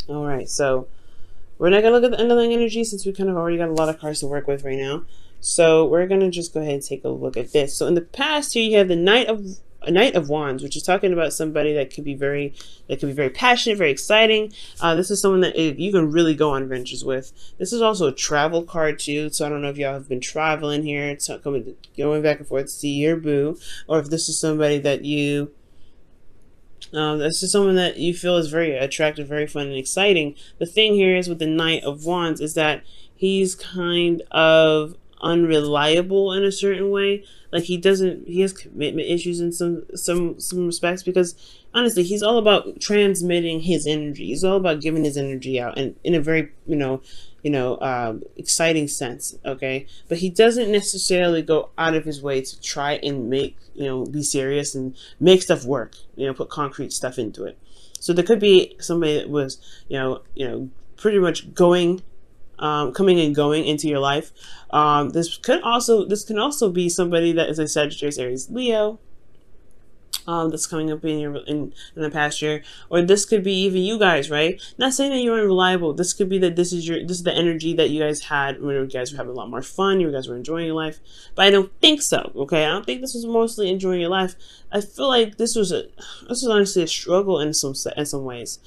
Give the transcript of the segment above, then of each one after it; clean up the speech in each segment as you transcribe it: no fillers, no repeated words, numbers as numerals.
All right, so we're not gonna look at the underlying energy since we kind of already got a lot of cards to work with right now. So we're gonna just go ahead and take a look at this. So in the past here, you have the Knight of Wands, which is talking about somebody that could be very passionate, very exciting. This is someone that you can really go on adventures with. This is also a travel card too. So I don't know if y'all have been traveling here, it's going back and forth to see your boo, or if this is somebody that this is someone that you feel is very attractive, very fun, and exciting. The thing here is with the Knight of Wands is that he's kind of unreliable in a certain way. Like he has commitment issues in some respects because honestly, he's all about transmitting his energy. He's all about giving his energy out, and in a very exciting sense. Okay, but he doesn't necessarily go out of his way to try and make be serious and make stuff work. Put concrete stuff into it. So there could be somebody that was pretty much coming and going into your life. This can also be somebody that is a Sagittarius, Aries, Leo. That's coming up in the past year, or this could be even you guys, right? Not saying that you're unreliable. This could be that this is the energy that you guys had when you guys were having a lot more fun. You guys were enjoying your life, but I don't think so. Okay, I don't think this was mostly enjoying your life. I feel like this was honestly a struggle in some ways.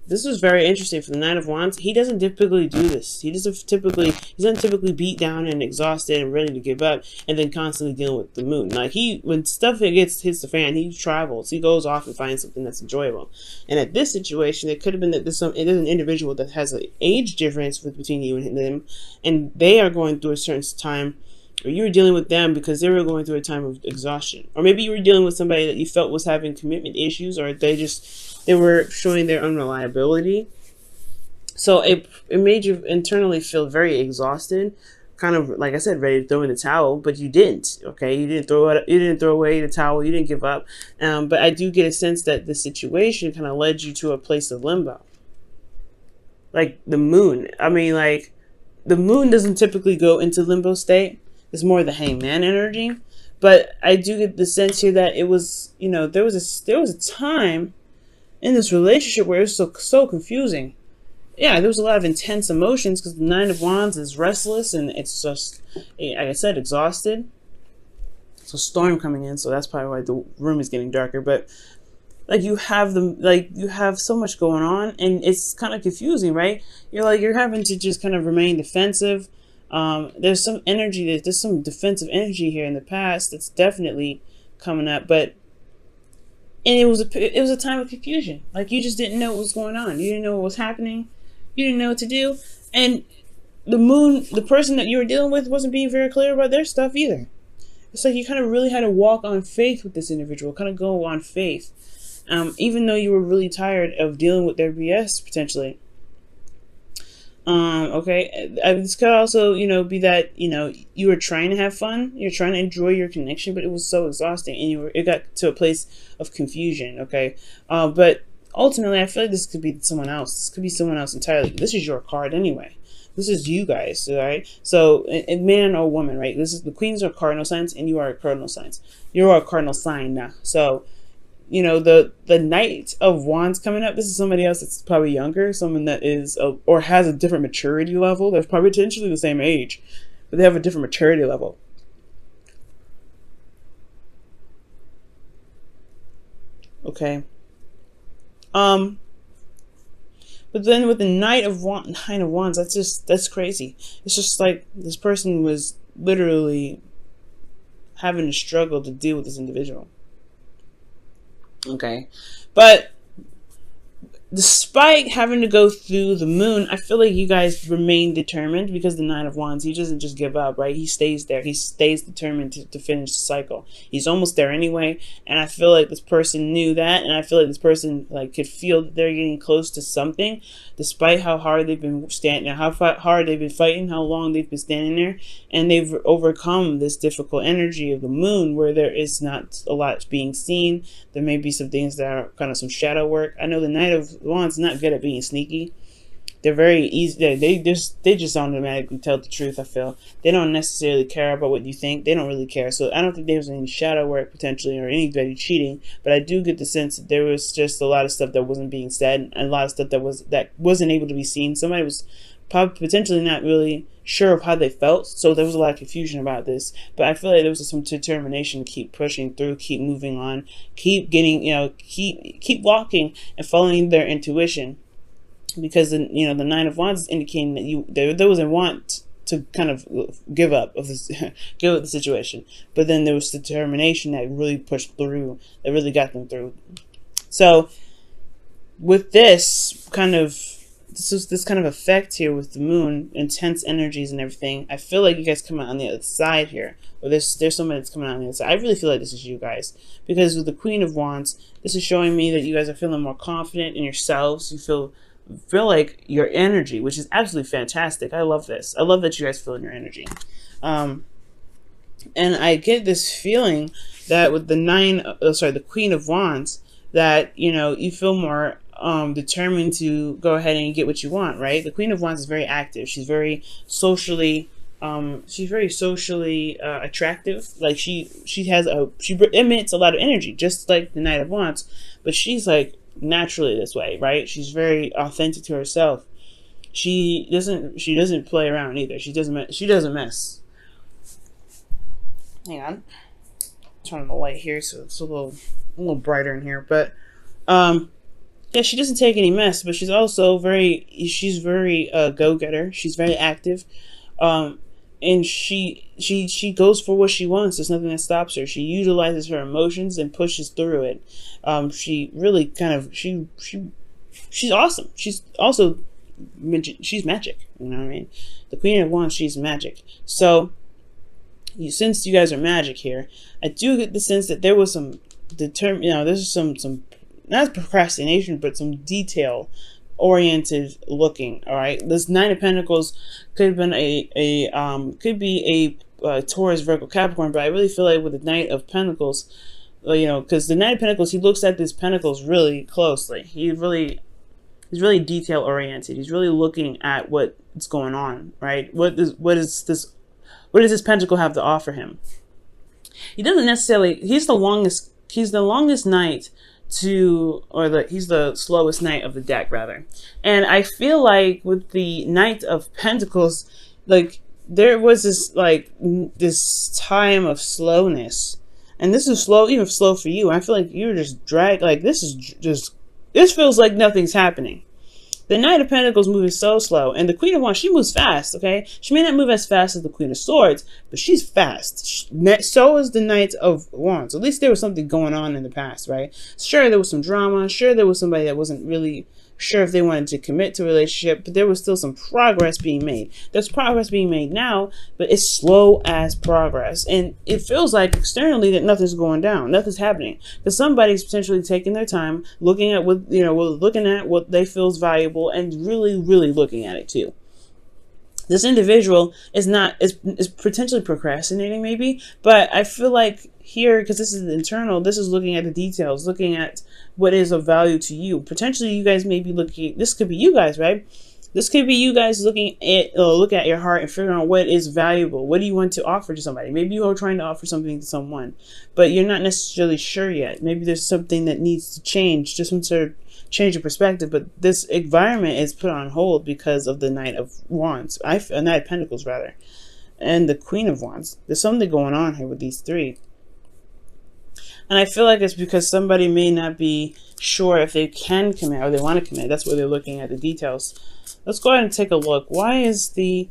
This was very interesting for the Knight of Wands. He doesn't typically do this. He's not typically beat down and exhausted and ready to give up and then constantly dealing with the moon. Like when stuff hits the fan, he travels. He goes off and finds something that's enjoyable. And at this situation, it could have been that there's an individual that has an age difference between you and them, and they are going through a certain time, or you were dealing with them because they were going through a time of exhaustion. Or maybe you were dealing with somebody that you felt was having commitment issues, or they were showing their unreliability. So it made you internally feel very exhausted, kind of like I said, ready to throw in the towel, but you didn't. Okay, you didn't throw away the towel. You didn't give up. But I do get a sense that the situation kind of led you to a place of limbo. Like the moon. I mean, like the moon doesn't typically go into limbo state. It's more the hangman energy. But I do get the sense here that it was, there was a time in this relationship where it was so confusing. Yeah, there was a lot of intense emotions because the Nine of Wands is restless and it's just, like I said, exhausted. So storm coming in, so that's probably why the room is getting darker. But you have so much going on, and it's kind of confusing, right? You're having to just kind of remain defensive. There's some energy, there's some defensive energy here in the past that's definitely coming up, but it was a time of confusion. Like you just didn't know what was going on. You didn't know what was happening. You didn't know what to do, and the person that you were dealing with wasn't being very clear about their stuff either. It's like you kind of really had to walk on faith with this individual, kind of go on faith, even though you were really tired of dealing with their BS potentially. Okay, this could also, be that, you were trying to have fun, you're trying to enjoy your connection, but it was so exhausting, and it got to a place of confusion. Okay, but ultimately, I feel like this could be someone else. This could be someone else entirely. This is your card anyway. This is you guys, all right? So, a man or woman, right? This is the queens are cardinal signs, and you are a cardinal signs. You are a cardinal sign now. So, the Knight of Wands coming up, this is somebody else that's probably younger, someone that is or has a different maturity level. They're probably potentially the same age, but they have a different maturity level. Okay. But then with the Knight of Wands, that's crazy. It's just like this person was literally having to struggle to deal with this individual. Okay, but despite having to go through the moon, I feel like you guys remain determined because the Nine of Wands, he doesn't just give up, right? He stays there. He stays determined to finish the cycle. He's almost there anyway, and I feel like this person knew that, and I feel like this person could feel that they're getting close to something, despite how hard they've been standing, how hard they've been fighting, how long they've been standing there, and they've overcome this difficult energy of the moon where there is not a lot being seen. There may be some things that are kind of some shadow work. I know the Knight of Wands not good at being sneaky. They're very easy. They just automatically tell the truth. I feel they don't necessarily care about what you think. They don't really care. So I don't think there was any shadow work potentially or anybody cheating. But I do get the sense that there was just a lot of stuff that wasn't being said, and a lot of stuff that wasn't able to be seen. Somebody was probably potentially not really sure of how they felt, so there was a lot of confusion about this. But I feel like there was some determination to keep pushing through, keep moving on, keep getting, keep walking and following their intuition, because the Nine of Wands is indicating that there was a want to kind of give up of this, give up the situation, but then there was determination that really pushed through, that really got them through. So with this kind of effect here with the moon, intense energies and everything, I feel like you guys come out on the other side here, or there's somebody that's coming out on the other side. I really feel like this is you guys, because with the Queen of Wands, this is showing me that you guys are feeling more confident in yourselves. You feel like your energy, which is absolutely fantastic. I love this. I love that you guys feel in your energy. And I get this feeling that with the Queen of Wands, that you feel more determined to go ahead and get what you want, right? The Queen of Wands is very active. She's very socially attractive. Like she emits a lot of energy, just like the Knight of Wands, but she's like naturally this way, right? She's very authentic to herself. She doesn't play around either. She doesn't mess. Hang on, turn on the light here so it's a little brighter in here, but yeah, she doesn't take any mess, but she's also very go-getter. She's very active, and she goes for what she wants. There's nothing that stops her. She utilizes her emotions and pushes through it. She really she's awesome. She's also she's magic. You know what I mean? The Queen of Wands, she's magic. So since you guys are magic here, I do get the sense that there was some there's some not procrastination, but some detail oriented looking. All right, this Nine of Pentacles could have been a Taurus, Virgo, Capricorn, but I really feel like with the Knight of Pentacles, because the Knight of Pentacles, he looks at these pentacles really closely. He's really detail oriented. He's really looking at what's going on, right? What does this pentacle have to offer him? He doesn't necessarily. He's the longest knight he's the slowest knight of the deck, rather. And I feel like with the Knight of Pentacles, like there was this time of slowness, and this is even slow for you. I feel like you're just dragged. Like this feels like nothing's happening. The Knight of Pentacles moving so slow, and the Queen of Wands, she moves fast, okay? She may not move as fast as the Queen of Swords, but she's fast. So is the Knight of Wands. At least there was something going on in the past, right? Sure, there was some drama. Sure, there was somebody that wasn't really sure if they wanted to commit to a relationship, but there was still some progress being made. There's progress being made now, but it's slow as progress. And it feels like externally that nothing's going down, nothing's happening. Because somebody's potentially taking their time, looking at what they feel is valuable, and really, really looking at it too. This individual is potentially procrastinating maybe, but I feel like here, because this is internal, this is looking at the details, looking at what is of value to you. Potentially you guys may be looking, this could be you guys, right? This could be you guys looking at, look at your heart and figuring out what is valuable. What do you want to offer to somebody? Maybe you are trying to offer something to someone, but you're not necessarily sure yet. Maybe there's something that needs to change, just some sort of change of perspective, but this environment is put on hold because of the Knight of Wands, Knight of Pentacles rather, and the Queen of Wands. There's something going on here with these three. And I feel like it's because somebody may not be sure if they can commit or they want to commit. That's why they're looking at the details. Let's go ahead and take a look. Why is the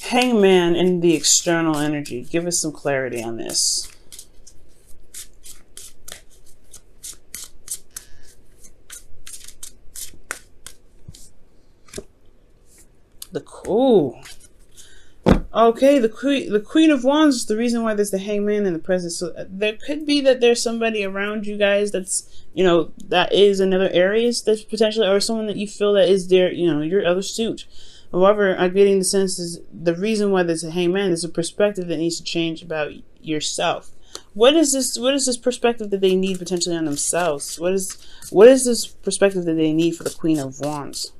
Hangman in the external energy? Give us some clarity on this. Okay, the Queen of Wands is the reason why there's the Hangman in the present. So there could be that there's somebody around you guys that's, that is another Aries that's potentially, or someone that you feel that is their, your other suit. However, I'm getting the sense is the reason why there's a Hangman is a perspective that needs to change about yourself. What is this perspective that they need potentially on themselves? What is this perspective that they need for the Queen of Wands?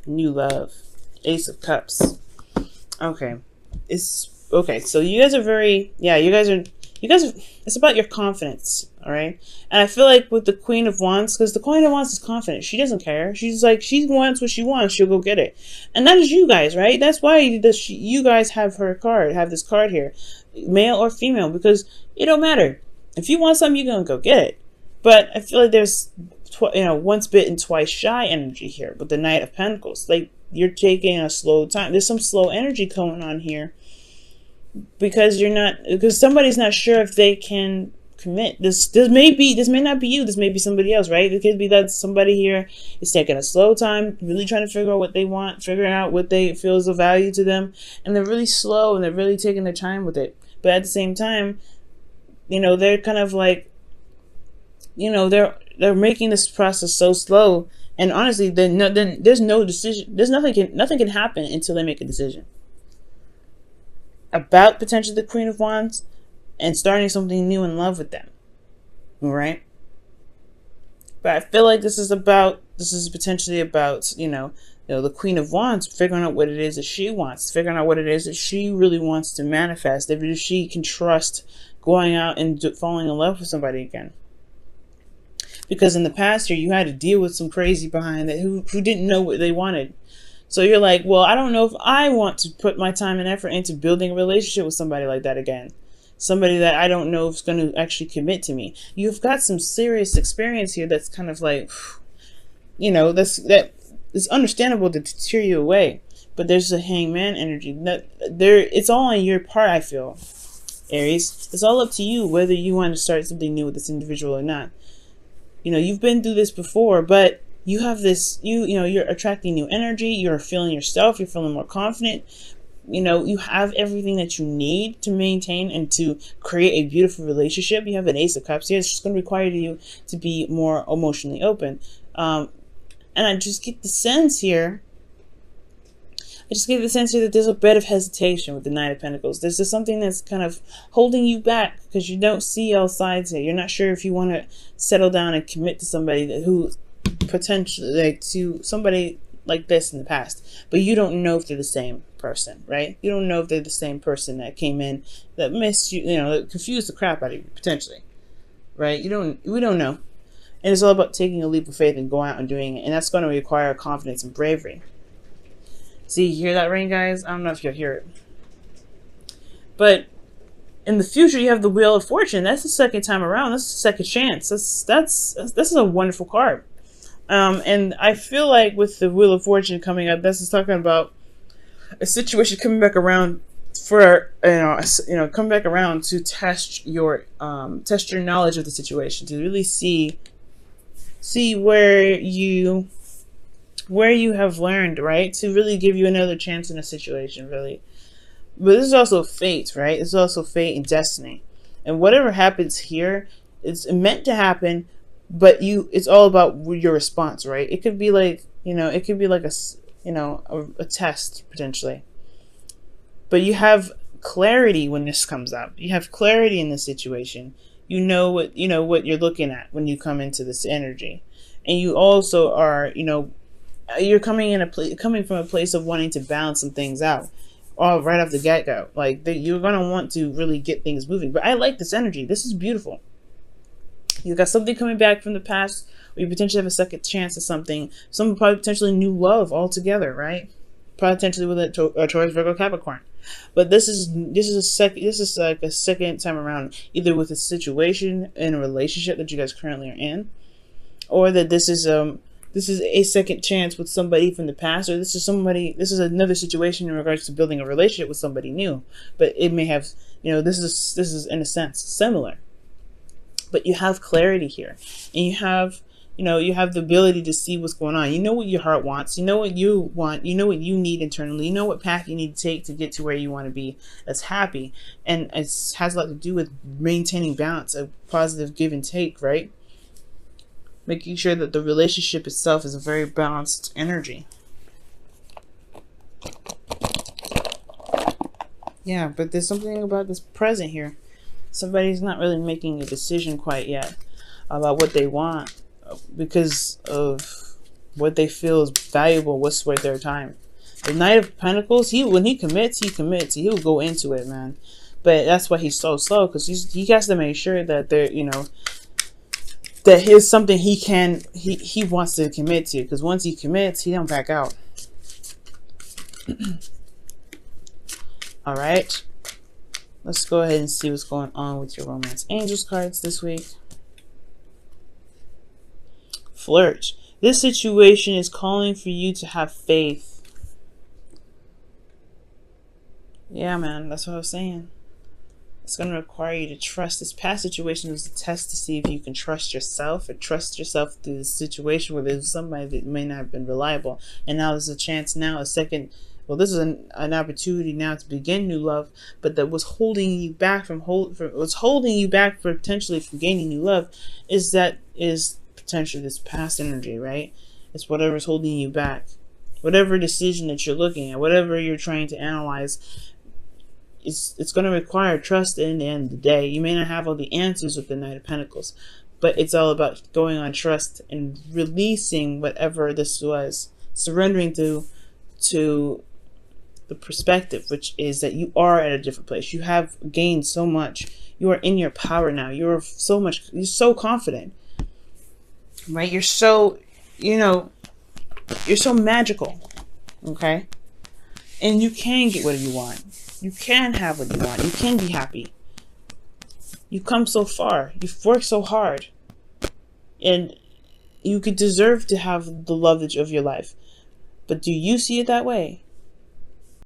New love. Ace of Cups. Okay. It's okay. So you guys are very, yeah, you guys are, it's about your confidence. All right. And I feel like with the Queen of Wands, because the Queen of Wands is confident. She doesn't care. She's like, she wants what she wants. She'll go get it. And that is you guys, right? That's why you guys have her card, have this card here, male or female, because it don't matter. If you want something, you're going to go get it. But I feel like there's, once bitten, twice shy energy here with the Knight of Pentacles. Like, you're taking a slow time. There's some slow energy going on here because somebody's not sure if they can commit. This may not be you. This may be somebody else, right? It could be that somebody here is taking a slow time, really trying to figure out what they want, figuring out what they feel is of value to them, and they're really slow and they're really taking their time with it. But at the same time, they're kind of like, they're making this process so slow. And honestly, there's no decision. Nothing can happen until they make a decision about potentially the Queen of Wands and starting something new in love with them. All right. But I feel like this is potentially about, the Queen of Wands figuring out what it is that she wants, figuring out what it is that she really wants to manifest, if she can trust going out and falling in love with somebody again. Because in the past year, you had to deal with some crazy behind that who didn't know what they wanted. So you're like, well, I don't know if I want to put my time and effort into building a relationship with somebody like that again. Somebody that I don't know if is going to actually commit to me. You've got some serious experience here that's kind of like, that it's understandable to tear you away. But there's a hangman energy. It's all on your part, I feel, Aries. It's all up to you whether you want to start something new with this individual or not. You've been through this before, but you have this, you're attracting new energy. You're feeling yourself. You're feeling more confident. You have everything that you need to maintain and to create a beautiful relationship. You have an Ace of Cups here. It's just going to require you to be more emotionally open. And I just get the sense here. That there's a bit of hesitation with the Knight of Pentacles. There's just something that's kind of holding you back because you don't see all sides here. You're not sure if you want to settle down and commit to somebody who potentially, to somebody like this in the past. But you don't know if they're the same person, right? You don't know if they're the same person that came in, that missed you, that confused the crap out of you, potentially, right? We don't know. And it's all about taking a leap of faith and going out and doing it. And that's going to require confidence and bravery. See, you hear that ring, guys? I don't know if you'll hear it. But in the future, you have the Wheel of Fortune. That's the second time around. That's the second chance. This is a wonderful card. And I feel like with the Wheel of Fortune coming up, this is talking about a situation coming back around for, come back around to test your knowledge of the situation, to really see where you have learned, right? To really give you another chance in a situation, really. But this is also fate, right? It's also fate and destiny. And whatever happens here, it's meant to happen, but it's all about your response, right? It could be like, it could be like a test, potentially. But you have clarity when this comes up. You have clarity in the situation. You know what you're looking at when you come into this energy. And you also are, you're coming from a place of wanting to balance some things out, all right off the get-go. Like you're gonna want to really get things moving. But I like this energy. This is beautiful. You got something coming back from the past, or you potentially have a second chance at something. Some potentially new love altogether, right? Potentially with a Taurus, Virgo, Capricorn. But this is like a second time around, either with a situation in a relationship that you guys currently are in, or that this is a second chance with somebody from the past, or this is another situation in regards to building a relationship with somebody new. But it may have, this is in a sense similar. But you have clarity here, and you have the ability to see what's going on. You know what your heart wants. You know what you want. You know what you need internally. You know what path you need to take to get to where you want to be that's happy. And it has a lot to do with maintaining balance, a positive give and take, right? Making sure that the relationship itself is a very balanced energy. Yeah, but there's something about this present here. Somebody's not really making a decision quite yet about what they want because of what they feel is valuable, what's worth their time. The Knight of Pentacles, when he commits, he'll go into it, man. But that's why he's so slow, because he has to make sure that they're, you know, that here's something he wants to commit to, because once he commits, he don't back out. All right, let's go ahead and see what's going on with your romance angels cards this week. Flirt. This situation is calling for you to have faith. Yeah, man, that's what I was saying. It's going to require you to trust. This past situation was a test to see if you can trust yourself, or trust yourself through this situation where there's somebody that may not have been reliable. And now there's a chance now, a second. Well, this is an opportunity now to begin new love, but that was holding you back what's holding you back potentially from gaining new love is potentially this past energy, right? It's whatever's holding you back. Whatever decision that you're looking at, whatever you're trying to analyze, it's going to require trust in the end of the day. You may not have all the answers with the Knight of Pentacles, but it's all about going on trust and releasing whatever this was, surrendering to the perspective, which is that you are at a different place. You have gained so much. You are in your power now. You're so confident, right? You're so, you know, you're so magical, okay? And you can get what you want. You can have what you want. You can be happy. You've come so far. You've worked so hard. And you could deserve to have the love of your life. But do you see it that way?